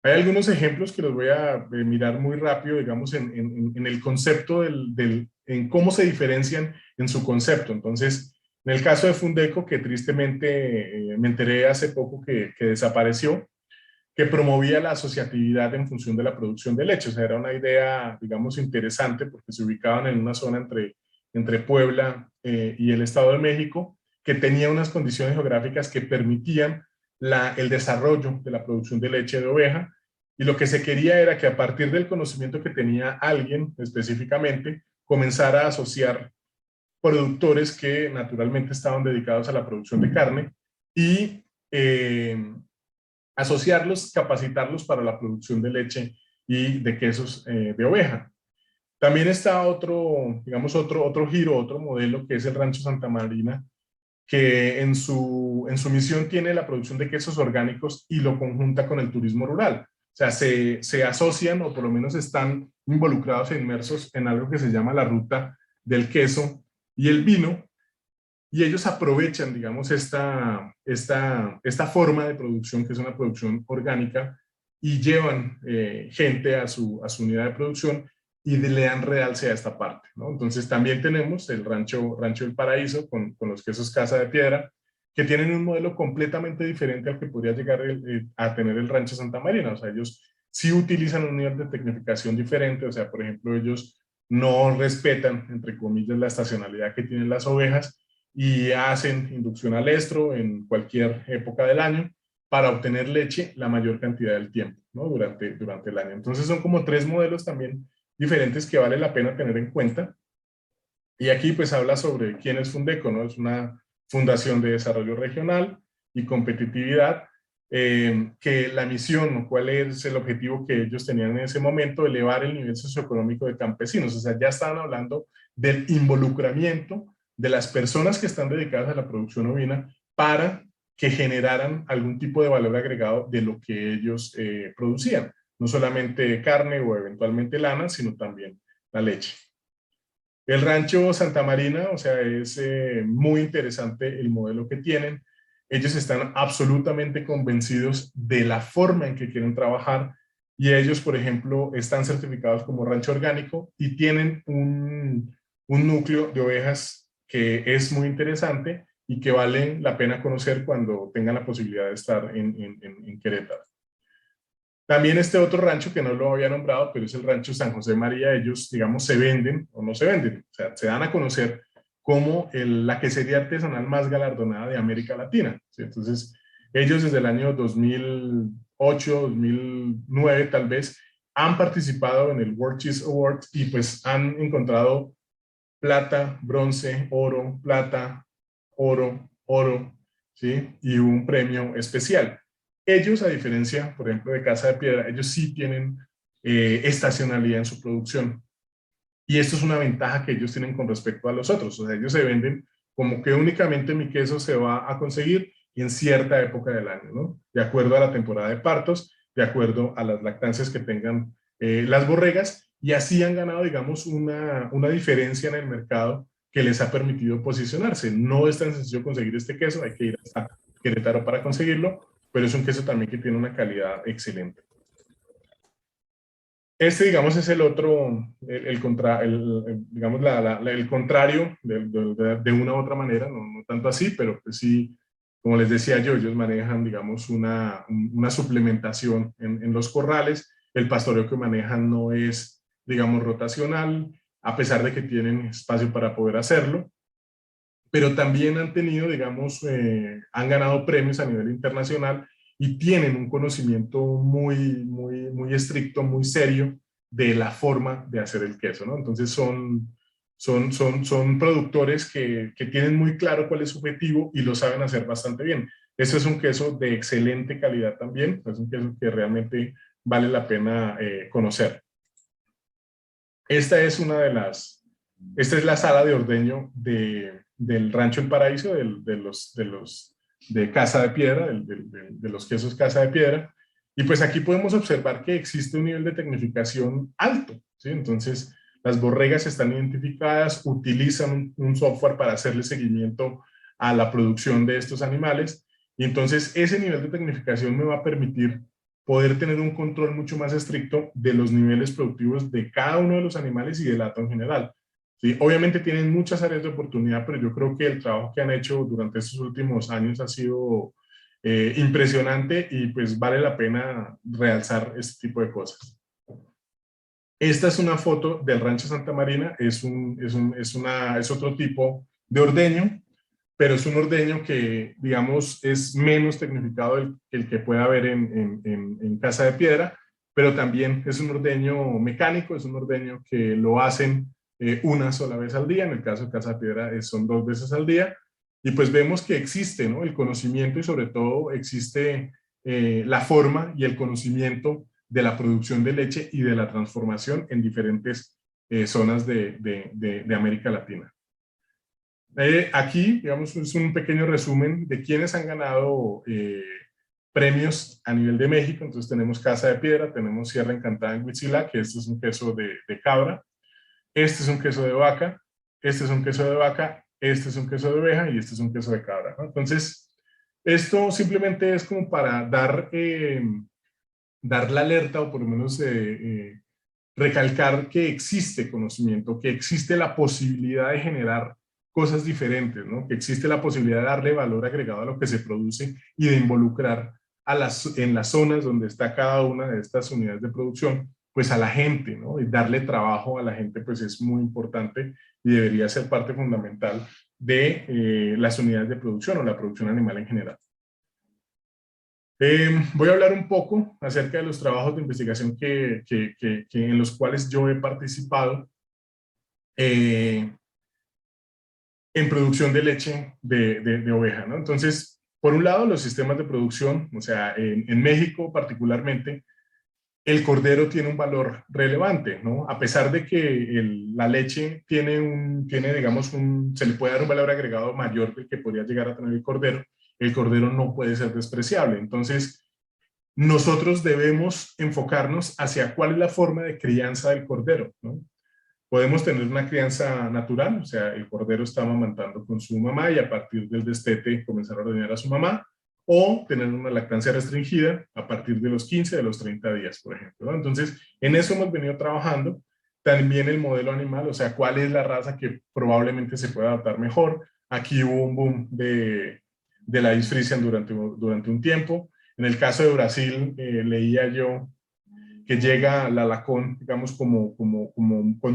Hay algunos ejemplos que los voy a mirar muy rápido, digamos, en el concepto en cómo se diferencian en su concepto. Entonces, en el caso de Fundeco, que tristemente me enteré hace poco que desapareció, que promovía la asociatividad en función de la producción de leche. O sea, era una idea, digamos, interesante porque se ubicaban en una zona entre Puebla y el Estado de México, que tenía unas condiciones geográficas que permitían el desarrollo de la producción de leche de oveja, y lo que se quería era que a partir del conocimiento que tenía alguien específicamente, comenzara a asociar productores que naturalmente estaban dedicados a la producción de carne y asociarlos, capacitarlos para la producción de leche y de quesos de oveja. También está digamos, otro giro, otro modelo, que es el Rancho Santa Marina, que en su misión tiene la producción de quesos orgánicos y lo conjunta con el turismo rural. O sea, se asocian, o por lo menos están involucrados e inmersos en algo que se llama la ruta del queso y el vino, y ellos aprovechan, digamos, esta forma de producción, que es una producción orgánica, y llevan gente a su unidad de producción y le dan realce a esta parte, ¿no? Entonces también tenemos el Rancho del Paraíso con los quesos Casa de Piedra, que tienen un modelo completamente diferente al que podría llegar a tener el Rancho Santa Marina. O sea, ellos sí utilizan un nivel de tecnificación diferente. O sea, por ejemplo, ellos no respetan, entre comillas, la estacionalidad que tienen las ovejas, y hacen inducción al estro en cualquier época del año para obtener leche la mayor cantidad del tiempo, ¿no? Durante el año. Entonces son como tres modelos también diferentes que vale la pena tener en cuenta. Y aquí pues habla sobre quién es Fundeco, ¿no? Es una fundación de desarrollo regional y competitividad, que la misión, cuál es el objetivo que ellos tenían en ese momento: elevar el nivel socioeconómico de campesinos. O sea, ya estaban hablando del involucramiento de las personas que están dedicadas a la producción ovina para que generaran algún tipo de valor agregado de lo que ellos producían. No solamente carne o eventualmente lana, sino también la leche. El Rancho Santa Marina, o sea, es muy interesante el modelo que tienen. Ellos están absolutamente convencidos de la forma en que quieren trabajar, y ellos, por ejemplo, están certificados como rancho orgánico y tienen un núcleo de ovejas que es muy interesante y que vale la pena conocer cuando tengan la posibilidad de estar en Querétaro. También este otro rancho que no lo había nombrado, pero es el Rancho San José María. Ellos, digamos, se venden o no se venden, o sea, se dan a conocer como la quesería artesanal más galardonada de América Latina, ¿sí? Entonces, ellos desde el año 2008, 2009 tal vez, han participado en el World Cheese Awards y pues han encontrado plata, bronce, oro, plata, oro, oro, ¿sí? Y un premio especial. Ellos, a diferencia, por ejemplo, de Casa de Piedra, ellos sí tienen estacionalidad en su producción. Y esto es una ventaja que ellos tienen con respecto a los otros. O sea, ellos se venden como que únicamente mi queso se va a conseguir en cierta época del año, ¿no? De acuerdo a la temporada de partos, de acuerdo a las lactancias que tengan las borregas, y así han ganado, digamos, una diferencia en el mercado que les ha permitido posicionarse. No es tan sencillo conseguir este queso, hay que ir hasta Querétaro para conseguirlo, pero es un queso también que tiene una calidad excelente. Este, digamos, es el otro, digamos, el contrario de una u otra manera, no tanto así, pero pues sí, como les decía yo, ellos manejan, digamos, una suplementación en los corrales. El pastoreo que manejan no es, digamos, rotacional, a pesar de que tienen espacio para poder hacerlo, pero también han tenido, digamos, han ganado premios a nivel internacional y tienen un conocimiento muy estricto, muy serio de la forma de hacer el queso, ¿no? Entonces son productores que tienen muy claro cuál es su objetivo y lo saben hacer bastante bien. Este es un queso de excelente calidad también, es un queso que realmente vale la pena conocer. Esta es esta es la sala de ordeño del Rancho El Paraíso, de Casa de Piedra, de los quesos Casa de Piedra. Y pues aquí podemos observar que existe un nivel de tecnificación alto, ¿sí? Entonces, las borregas están identificadas, utilizan un software para hacerle seguimiento a la producción de estos animales. Y entonces, ese nivel de tecnificación me va a permitir poder tener un control mucho más estricto de los niveles productivos de cada uno de los animales y del hato en general. ¿Sí? Obviamente tienen muchas áreas de oportunidad, pero yo creo que el trabajo que han hecho durante estos últimos años ha sido impresionante y pues vale la pena realzar este tipo de cosas. Esta es una foto del Rancho Santa Marina, es otro tipo de ordeño, pero es un ordeño que, digamos, es menos tecnificado que el que pueda haber en Casa de Piedra, pero también es un ordeño mecánico, es un ordeño que lo hacen una sola vez al día, en el caso de Casa de Piedra son 2 veces al día, y pues vemos que existe, ¿no?, el conocimiento y sobre todo existe la forma y el conocimiento de la producción de leche y de la transformación en diferentes zonas de América Latina. Aquí, digamos, es un pequeño resumen de quienes han ganado premios a nivel de México. Entonces tenemos Casa de Piedra, tenemos Sierra Encantada en Huitzilá, que este es un queso de cabra, este es un queso de vaca, este es un queso de vaca, este es un queso de oveja y este es un queso de cabra, ¿no? Entonces, esto simplemente es como para dar la alerta o por lo menos recalcar que existe conocimiento, que existe la posibilidad de generar cosas diferentes, ¿no? Que existe la posibilidad de darle valor agregado a lo que se produce y de involucrar en las zonas donde está cada una de estas unidades de producción, pues a la gente, ¿no? Y darle trabajo a la gente, pues es muy importante y debería ser parte fundamental de las unidades de producción o la producción animal en general. Voy a hablar un poco acerca de los trabajos de investigación en los cuales yo he participado en producción de leche de oveja, ¿no? Entonces, por un lado, los sistemas de producción, o sea, en México particularmente, el cordero tiene un valor relevante, ¿no? A pesar de que la leche digamos, se le puede dar un valor agregado mayor del que podría llegar a tener el cordero no puede ser despreciable. Entonces, nosotros debemos enfocarnos hacia cuál es la forma de crianza del cordero, ¿no? Podemos tener una crianza natural, o sea, el cordero está amamantando con su mamá y a partir del destete comenzar a ordeñar a su mamá, o tener una lactancia restringida a partir de los 15, de los 30 días, por ejemplo, ¿no? Entonces, en eso hemos venido trabajando. También el modelo animal, o sea, cuál es la raza que probablemente se pueda adaptar mejor. Aquí hubo un boom de la East Friesian durante un tiempo. En el caso de Brasil, leía yo que llega la Lacón, digamos, con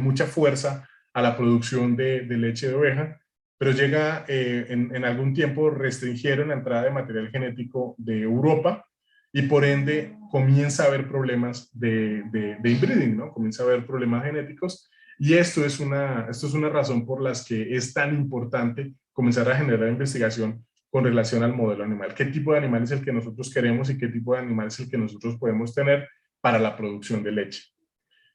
mucha fuerza a la producción de leche de oveja, pero llega en algún tiempo restringieron la entrada de material genético de Europa y por ende comienza a haber problemas de inbreeding, ¿no? Comienza a haber problemas genéticos y esto es una razón por las que es tan importante comenzar a generar investigación con relación al modelo animal. ¿Qué tipo de animal es el que nosotros queremos y qué tipo de animal es el que nosotros podemos tener para la producción de leche?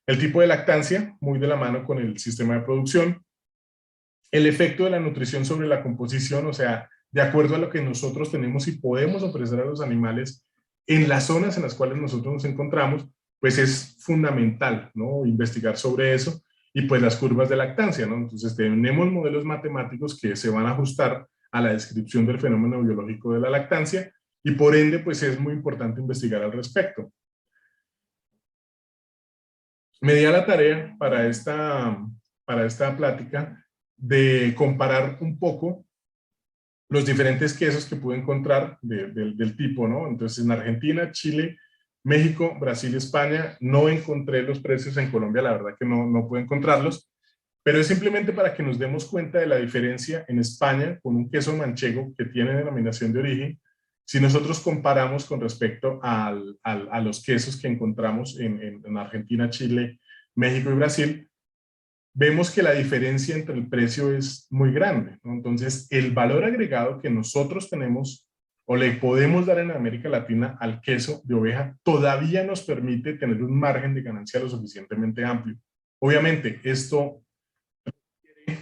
El tipo de lactancia, muy de la mano con el sistema de producción. El efecto de la nutrición sobre la composición, o sea, de acuerdo a lo que nosotros tenemos y podemos ofrecer a los animales en las zonas en las cuales nosotros nos encontramos, pues es fundamental, ¿no? Investigar sobre eso y pues las curvas de lactancia, ¿no? Entonces tenemos modelos matemáticos que se van a ajustar a la descripción del fenómeno biológico de la lactancia y por ende pues es muy importante investigar al respecto. Me di a la tarea para esta plática de comparar un poco los diferentes quesos que pude encontrar del tipo, ¿no? Entonces, en Argentina, Chile, México, Brasil y España, no encontré los precios en Colombia, la verdad que no pude encontrarlos, pero es simplemente para que nos demos cuenta de la diferencia en España con un queso manchego que tiene denominación de origen, si nosotros comparamos con respecto a los quesos que encontramos en Argentina, Chile, México y Brasil, vemos que la diferencia entre el precio es muy grande, ¿no? Entonces, el valor agregado que nosotros tenemos o le podemos dar en América Latina al queso de oveja todavía nos permite tener un margen de ganancia lo suficientemente amplio. Obviamente, esto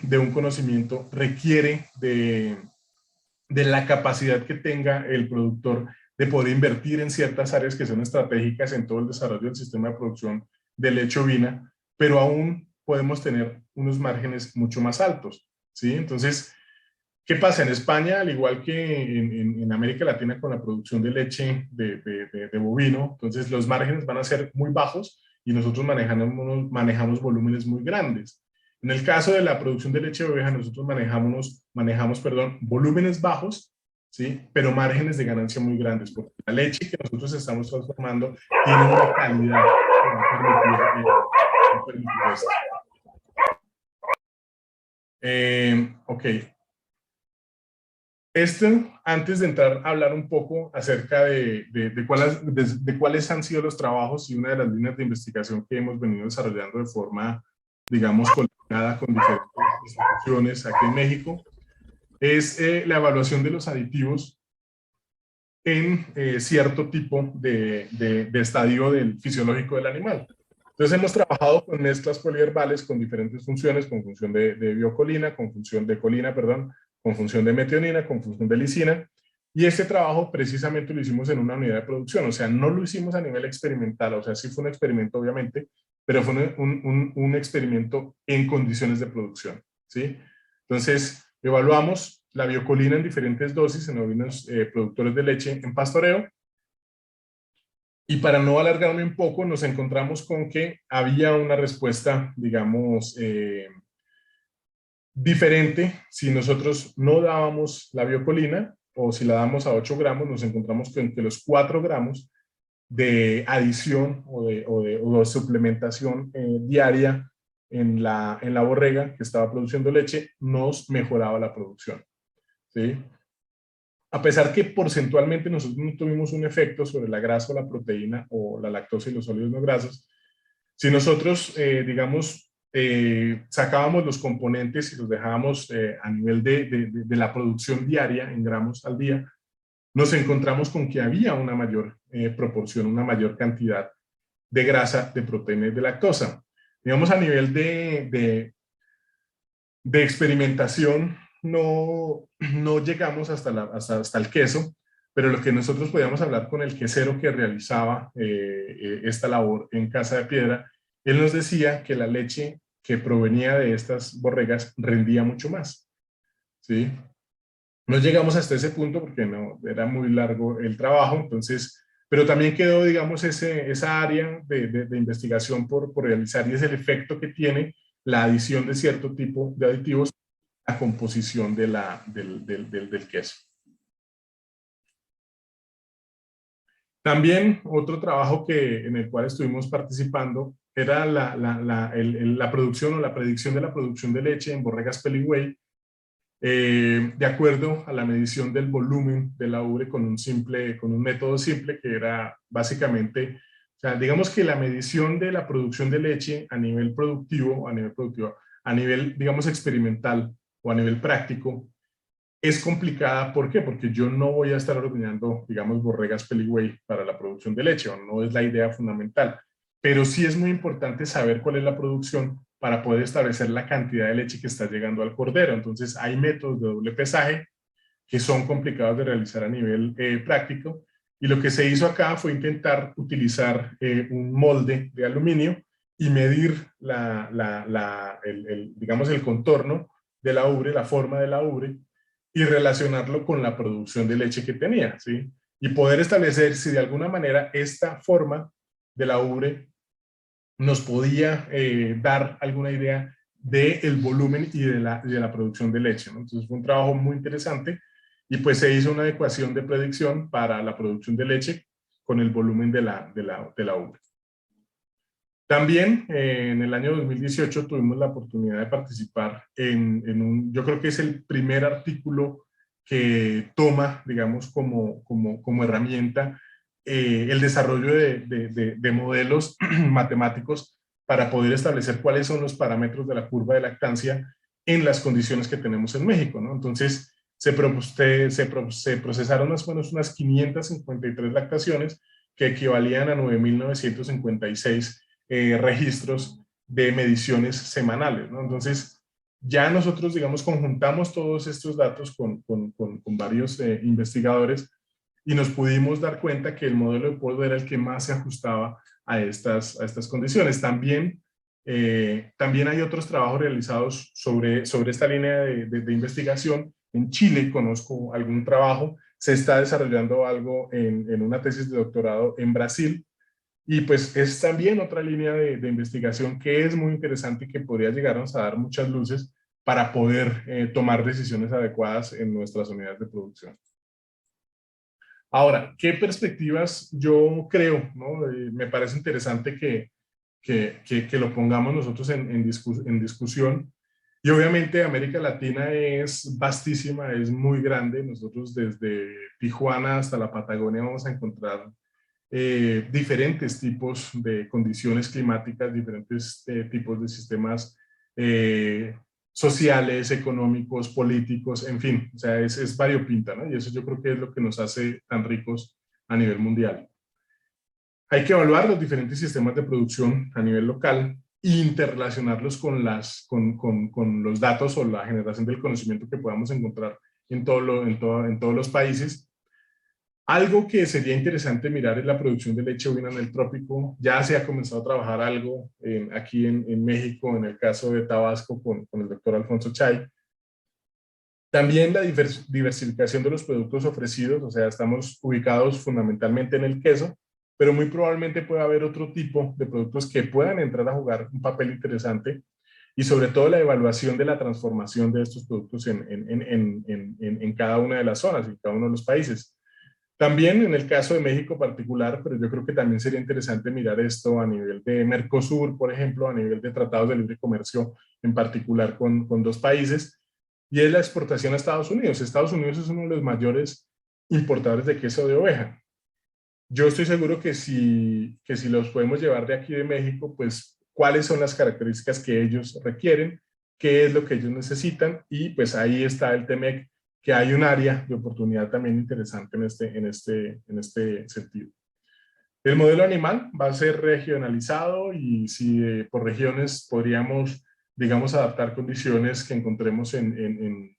de un conocimiento requiere de la capacidad que tenga el productor de poder invertir en ciertas áreas que son estratégicas en todo el desarrollo del sistema de producción de leche ovina, pero aún podemos tener unos márgenes mucho más altos, ¿sí? Entonces, ¿qué pasa? En España, al igual que en América Latina con la producción de leche de bovino, entonces los márgenes van a ser muy bajos y nosotros manejamos volúmenes muy grandes. En el caso de la producción de leche de oveja, nosotros manejamos volúmenes bajos, ¿sí? Pero márgenes de ganancia muy grandes, porque la leche que nosotros estamos transformando tiene una calidad que va a permitir esto. Ok. Antes de entrar a hablar un poco acerca de cuáles han sido los trabajos y una de las líneas de investigación que hemos venido desarrollando de forma, digamos, coordinada con diferentes instituciones aquí en México, es la evaluación de los aditivos en cierto tipo de estadio fisiológico del animal. Entonces hemos trabajado con mezclas poliherbales con diferentes funciones, con función de biocolina, con función de colina, perdón, con función de metionina, con función de lisina, y este trabajo precisamente lo hicimos en una unidad de producción, o sea, no lo hicimos a nivel experimental, o sea, sí fue un experimento obviamente, pero fue un experimento en condiciones de producción, ¿sí? Entonces, evaluamos la biocolina en diferentes dosis en ovinos productores de leche en pastoreo, y para no alargarme un poco, nos encontramos con que había una respuesta, digamos, diferente si nosotros no dábamos la biocolina o si la damos a 8 gramos, nos encontramos con que los 4 gramos de adición o de suplementación diaria en la borrega que estaba produciendo leche nos mejoraba la producción, ¿sí? A pesar que porcentualmente nosotros no tuvimos un efecto sobre la grasa o la proteína o la lactosa y los sólidos no grasos, si nosotros, digamos, sacábamos los componentes y los dejábamos a nivel de la producción diaria en gramos al día, nos encontramos con que había una mayor proporción, una mayor cantidad de grasa, de proteína y de lactosa. Digamos, a nivel de experimentación, no llegamos hasta el queso, pero lo que nosotros podíamos hablar con el quesero que realizaba esta labor en Casa de Piedra, él nos decía que la leche que provenía de estas borregas rendía mucho más, ¿sí? No llegamos hasta ese punto porque no, era muy largo el trabajo, entonces, pero también quedó, digamos, esa área de investigación por realizar y es el efecto que tiene la adición de cierto tipo de aditivos a la composición del queso. También otro trabajo en el cual estuvimos participando era la producción o la predicción de la producción de leche en borregas Peligüey, de acuerdo a la medición del volumen de la ubre con un método simple que era básicamente, o sea, digamos que la medición de la producción de leche a nivel productivo, digamos experimental o a nivel práctico, es complicada. ¿Por qué? Porque yo no voy a estar ordeñando, digamos, borregas pedigüey para la producción de leche, o no es la idea fundamental. Pero sí es muy importante saber cuál es la producción para poder establecer la cantidad de leche que está llegando al cordero. Entonces, hay métodos de doble pesaje que son complicados de realizar a nivel práctico. Y lo que se hizo acá fue intentar utilizar un molde de aluminio y medir digamos, el contorno de la ubre, la forma de la ubre, y relacionarlo con la producción de leche que tenía, ¿sí? Y poder establecer si de alguna manera esta forma de la ubre nos podía dar alguna idea del volumen y de la producción de leche, ¿no? Entonces fue un trabajo muy interesante y pues se hizo una ecuación de predicción para la producción de leche con el volumen de la ubre. También en el año 2018 tuvimos la oportunidad de participar yo creo que es el primer artículo que toma, digamos, como herramienta el desarrollo de modelos matemáticos para poder establecer cuáles son los parámetros de la curva de lactancia en las condiciones que tenemos en México, ¿no? Entonces, se procesaron más o menos unas 553 lactaciones que equivalían a 9.956 registros de mediciones semanales, ¿no? Entonces, ya nosotros, digamos, conjuntamos todos estos datos con varios investigadores y nos pudimos dar cuenta que el modelo de polvo era el que más se ajustaba a estas condiciones. También hay otros trabajos realizados sobre esta línea de investigación. En Chile conozco algún trabajo, se está desarrollando algo en una tesis de doctorado en Brasil, y pues es también otra línea de investigación que es muy interesante y que podría llegarnos a dar muchas luces para poder tomar decisiones adecuadas en nuestras unidades de producción. Ahora, ¿qué perspectivas yo creo, ¿no? Me parece interesante que lo pongamos nosotros en discusión. Y obviamente América Latina es vastísima, es muy grande. Nosotros desde Tijuana hasta la Patagonia vamos a encontrar diferentes tipos de condiciones climáticas, diferentes tipos de sistemas eh, sociales, económicos, políticos, en fin, o sea, es variopinta, ¿no? Y eso yo creo que es lo que nos hace tan ricos a nivel mundial. Hay que evaluar los diferentes sistemas de producción a nivel local e interrelacionarlos con los datos o la generación del conocimiento que podamos encontrar en todos los países. Algo que sería interesante mirar es la producción de leche ovina en el trópico. Ya se ha comenzado a trabajar algo aquí en México, en el caso de Tabasco, con el doctor Alfonso Chay. También la diversificación de los productos ofrecidos, o sea, estamos ubicados fundamentalmente en el queso, pero muy probablemente pueda haber otro tipo de productos que puedan entrar a jugar un papel interesante, y sobre todo la evaluación de la transformación de estos productos en cada una de las zonas, en cada uno de los países. También en el caso de México particular, pero yo creo que también sería interesante mirar esto a nivel de Mercosur, por ejemplo, a nivel de tratados de libre comercio, en particular con dos países, y es la exportación a Estados Unidos. Estados Unidos es uno de los mayores importadores de queso de oveja. Yo estoy seguro que si los podemos llevar de aquí de México, pues cuáles son las características que ellos requieren, qué es lo que ellos necesitan, y pues ahí está el TEMEC, que hay un área de oportunidad también interesante en este sentido. El modelo animal va a ser regionalizado, y si por regiones podríamos, digamos, adaptar condiciones que encontremos en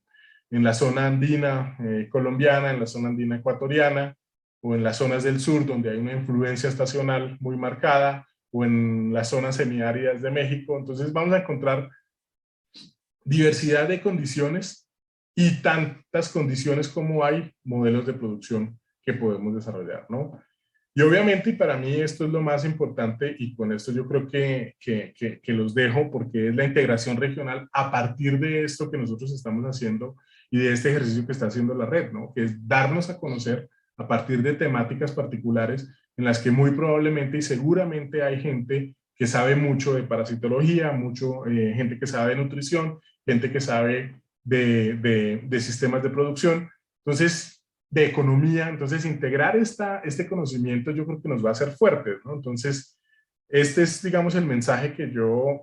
la zona andina colombiana, en la zona andina ecuatoriana, o en las zonas del sur donde hay una influencia estacional muy marcada, o en las zonas semiáridas de México. Entonces vamos a encontrar diversidad de condiciones, y tantas condiciones como hay modelos de producción que podemos desarrollar, ¿no? Y obviamente, y para mí esto es lo más importante, y con esto yo creo que los dejo, porque es la integración regional a partir de esto que nosotros estamos haciendo y de este ejercicio que está haciendo la red, ¿no? Que es darnos a conocer a partir de temáticas particulares en las que muy probablemente y seguramente hay gente que sabe mucho de parasitología, gente que sabe de nutrición, gente que sabe de sistemas de producción. Entonces, de economía. Entonces, integrar este conocimiento yo creo que nos va a hacer fuertes, ¿no? Entonces, este es, digamos, el mensaje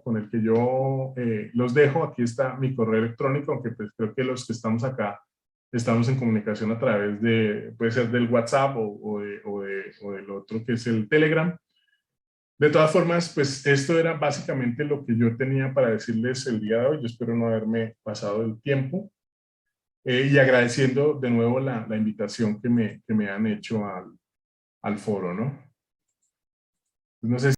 con el que yo los dejo. Aquí está mi correo electrónico, aunque pues creo que los que estamos acá estamos en comunicación a través de, puede ser del WhatsApp o del otro que es el Telegram. De todas formas, pues esto era básicamente lo que yo tenía para decirles el día de hoy. Yo espero no haberme pasado el tiempo. Y agradeciendo de nuevo la invitación que me han hecho al foro, ¿no? No sé